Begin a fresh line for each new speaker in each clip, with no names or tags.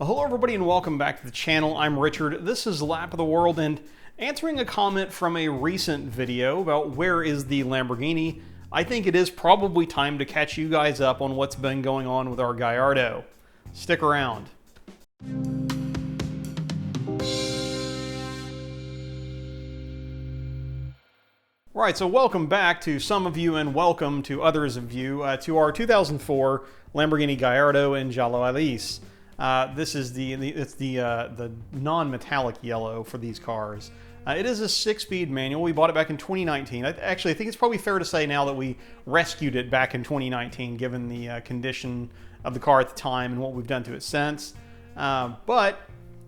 Hello everybody and welcome back to the channel. I'm Richard. This is Lap of the World and answering a comment from a recent video about where is the Lamborghini. I think it is probably time to catch you guys up on what's been going on with our Gallardo. Stick around. Right, so welcome back to some of you and welcome to others of you to our 2004 Lamborghini Gallardo in Giallo-Alice. This is the non-metallic yellow for these cars. It is a 6-speed manual. We bought it back in 2019. Actually, I think it's probably fair to say now that we rescued it back in 2019, given the condition of the car at the time and what we've done to it since. But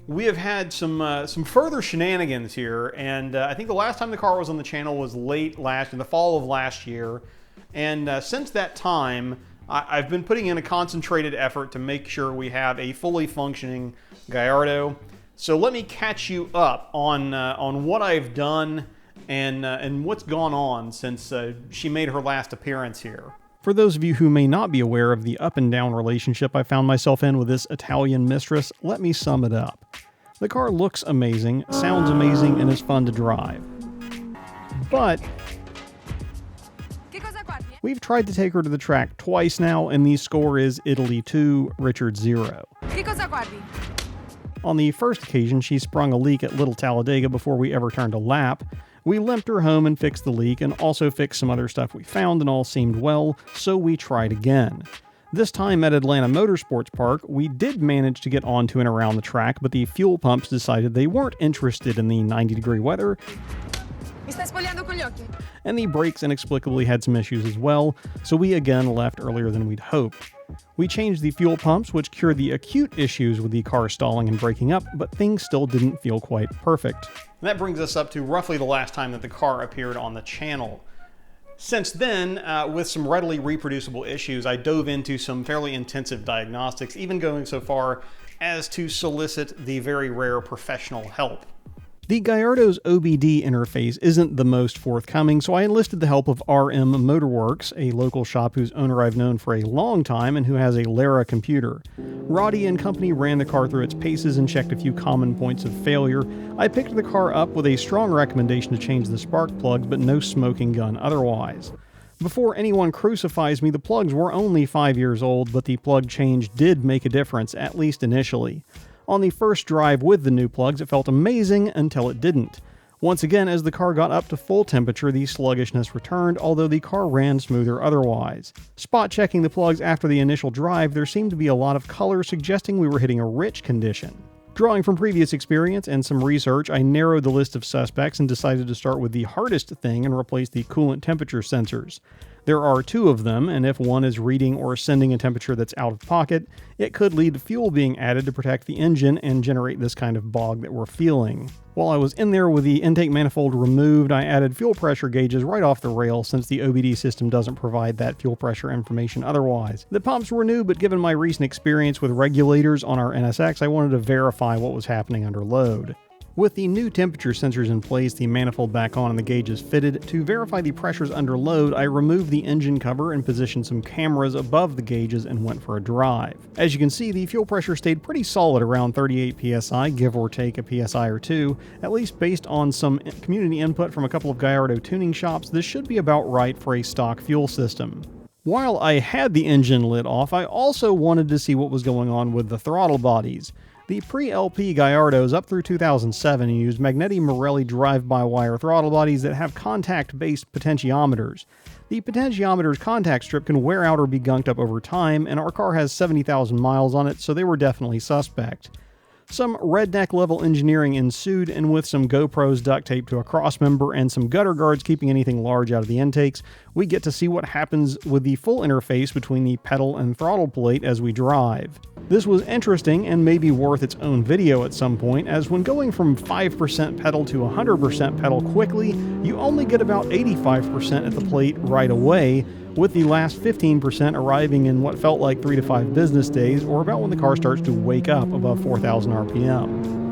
we have had some further shenanigans here, and I think the last time the car was on the channel was in the fall of last year. And since that time, I've been putting in a concentrated effort to make sure we have a fully functioning Gallardo. So let me catch you up on what I've done and what's gone on since she made her last appearance here. For those of you who may not be aware of the up and down relationship I found myself in with this Italian mistress, let me sum it up. The car looks amazing, sounds amazing, and is fun to drive. But we've tried to take her to the track twice now, and the score is Italy 2, Richard 0. On the first occasion, she sprung a leak at Little Talladega before we ever turned a lap. We limped her home and fixed the leak, and also fixed some other stuff we found, and all seemed well, so we tried again. This time at Atlanta Motorsports Park, we did manage to get onto and around the track, but the fuel pumps decided they weren't interested in the 90-degree weather, and the brakes inexplicably had some issues as well, so we again left earlier than we'd hoped. We changed the fuel pumps, which cured the acute issues with the car stalling and breaking up, but things still didn't feel quite perfect. And that brings us up to roughly the last time that the car appeared on the channel. Since then, with some readily reproducible issues, I dove into some fairly intensive diagnostics, even going so far as to solicit the very rare professional help. The Gallardo's OBD interface isn't the most forthcoming, so I enlisted the help of RM Motorworks, a local shop whose owner I've known for a long time and who has a Lara computer. Roddy and company ran the car through its paces and checked a few common points of failure. I picked the car up with a strong recommendation to change the spark plugs, but no smoking gun otherwise. Before anyone crucifies me, the plugs were only 5 years old, but the plug change did make a difference, at least initially. On the first drive with the new plugs, it felt amazing until it didn't. Once again, as the car got up to full temperature, the sluggishness returned, although the car ran smoother otherwise. Spot checking the plugs after the initial drive, there seemed to be a lot of color suggesting we were hitting a rich condition. Drawing from previous experience and some research, I narrowed the list of suspects and decided to start with the hardest thing and replace the coolant temperature sensors. There are 2 of them, and if one is reading or sending a temperature that's out of pocket, it could lead to fuel being added to protect the engine and generate this kind of bog that we're feeling. While I was in there with the intake manifold removed, I added fuel pressure gauges right off the rail since the OBD system doesn't provide that fuel pressure information otherwise. The pumps were new, but given my recent experience with regulators on our NSX, I wanted to verify what was happening under load. With the new temperature sensors in place, the manifold back on and the gauges fitted, to verify the pressures under load, I removed the engine cover and positioned some cameras above the gauges and went for a drive. As you can see, the fuel pressure stayed pretty solid around 38 psi, give or take a psi or 2. At least based on some community input from a couple of Gallardo tuning shops, this should be about right for a stock fuel system. While I had the engine lit off, I also wanted to see what was going on with the throttle bodies. The pre-LP Gallardos up through 2007 used Magneti Marelli drive-by-wire throttle bodies that have contact-based potentiometers. The potentiometer's contact strip can wear out or be gunked up over time, and our car has 70,000 miles on it, so they were definitely suspect. Some redneck-level engineering ensued, and with some GoPros duct taped to a crossmember and some gutter guards keeping anything large out of the intakes, we get to see what happens with the full interface between the pedal and throttle plate as we drive. This was interesting and maybe worth its own video at some point, as when going from 5% pedal to 100% pedal quickly, you only get about 85% at the plate right away, with the last 15% arriving in what felt like 3 to 5 business days, or about when the car starts to wake up above 4,000 RPM.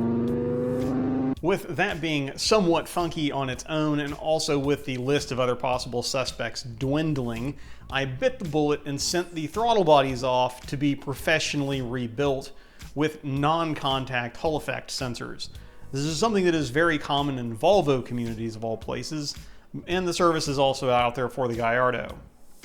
With that being somewhat funky on its own, and also with the list of other possible suspects dwindling, I bit the bullet and sent the throttle bodies off to be professionally rebuilt with non-contact Hull effect sensors. This is something that is very common in Volvo communities of all places, and the service is also out there for the Gallardo.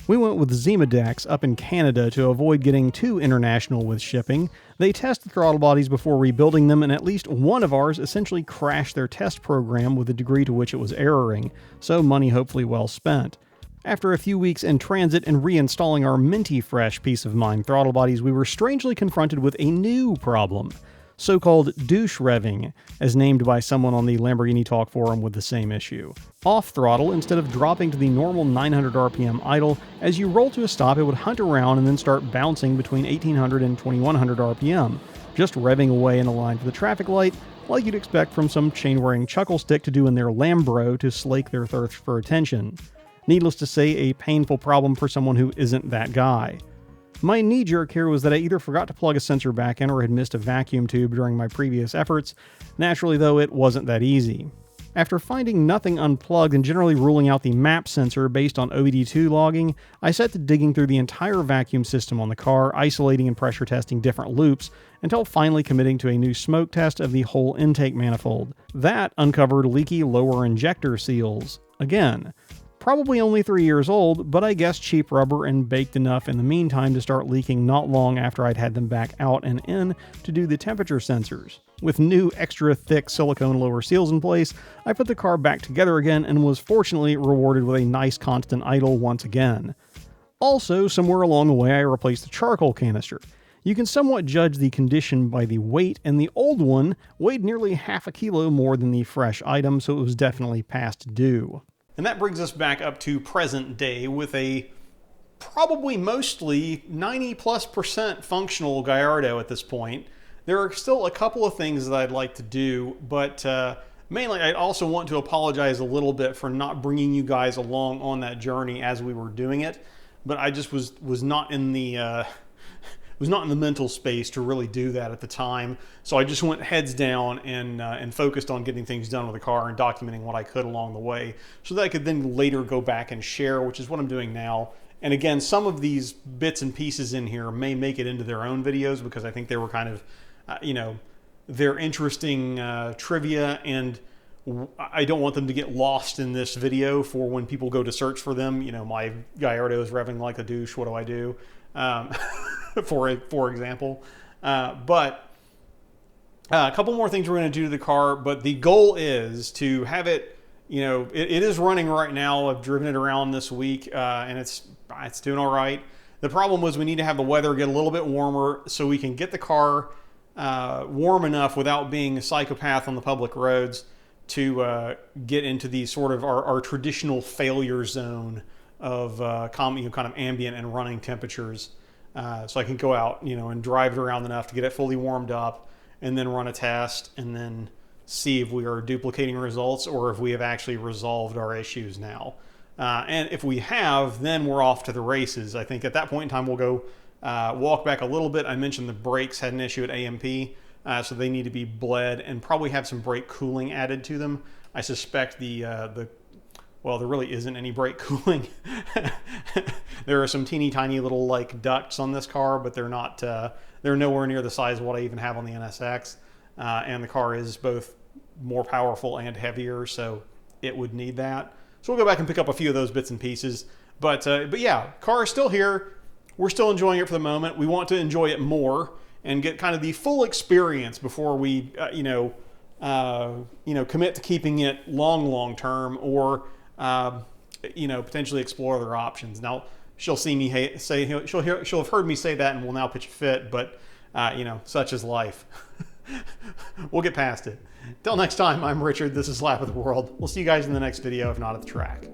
We went with Zimadex up in Canada to avoid getting too international with shipping. They test the throttle bodies before rebuilding them, and at least one of ours essentially crashed their test program with the degree to which it was erroring, so money hopefully well spent. After a few weeks in transit and reinstalling our minty fresh peace of mind throttle bodies, we were strangely confronted with a new problem. So-called douche revving, as named by someone on the Lamborghini Talk forum with the same issue. Off throttle, instead of dropping to the normal 900 RPM idle, as you roll to a stop it would hunt around and then start bouncing between 1800 and 2100 RPM, just revving away in a line for the traffic light, like you'd expect from some chain-wearing chuckle stick to do in their Lambro to slake their thirst for attention. Needless to say, a painful problem for someone who isn't that guy. My knee-jerk here was that I either forgot to plug a sensor back in or had missed a vacuum tube during my previous efforts. Naturally, though, it wasn't that easy. After finding nothing unplugged and generally ruling out the map sensor based on OBD2 logging, I set to digging through the entire vacuum system on the car, isolating and pressure testing different loops, until finally committing to a new smoke test of the whole intake manifold. That uncovered leaky lower injector seals. Again. Probably only 3 years old, but I guess cheap rubber and baked enough in the meantime to start leaking not long after I'd had them back out and in to do the temperature sensors. With new extra thick silicone lower seals in place, I put the car back together again and was fortunately rewarded with a nice constant idle once again. Also, somewhere along the way I replaced the charcoal canister. You can somewhat judge the condition by the weight, and the old one weighed nearly half a kilo more than the fresh item, so it was definitely past due. And that brings us back up to present day with a probably mostly 90+% functional Gallardo at this point. There are still a couple of things that I'd like to do, but mainly I also want to apologize a little bit for not bringing you guys along on that journey as we were doing it. But I just was not in the mental space to really do that at the time. So I just went heads down and focused on getting things done with the car and documenting what I could along the way so that I could then later go back and share, which is what I'm doing now. And again, some of these bits and pieces in here may make it into their own videos because I think they were kind of, they're interesting trivia, and I don't want them to get lost in this video for when people go to search for them. You know, my Gallardo is revving like a douche. What do I do? For example. But a couple more things we're going to do to the car, but the goal is to have it, it is running right now. I've driven it around this week, and it's doing all right. The problem was we need to have the weather get a little bit warmer so we can get the car warm enough without being a psychopath on the public roads to get into the sort of our traditional failure zone of kind of ambient and running temperatures. So I can go out, and drive it around enough to get it fully warmed up and then run a test and then see if we are duplicating results or if we have actually resolved our issues now. And if we have, then we're off to the races. I think at that point in time, we'll go walk back a little bit. I mentioned the brakes had an issue at AMP, so they need to be bled and probably have some brake cooling added to them. I suspect well, there really isn't any brake cooling. There are some teeny tiny little ducts on this car, but they're not. They're nowhere near the size of what I even have on the NSX. And the car is both more powerful and heavier, so it would need that. So we'll go back and pick up a few of those bits and pieces. But yeah, car is still here. We're still enjoying it for the moment. We want to enjoy it more and get kind of the full experience before we, commit to keeping it long term or. Potentially explore other options. Now, she'll see me say, she'll have heard me say that and will now pitch a fit, but, such is life. We'll get past it. Till next time, I'm Richard. This is Lap of the World. We'll see you guys in the next video, if not at the track.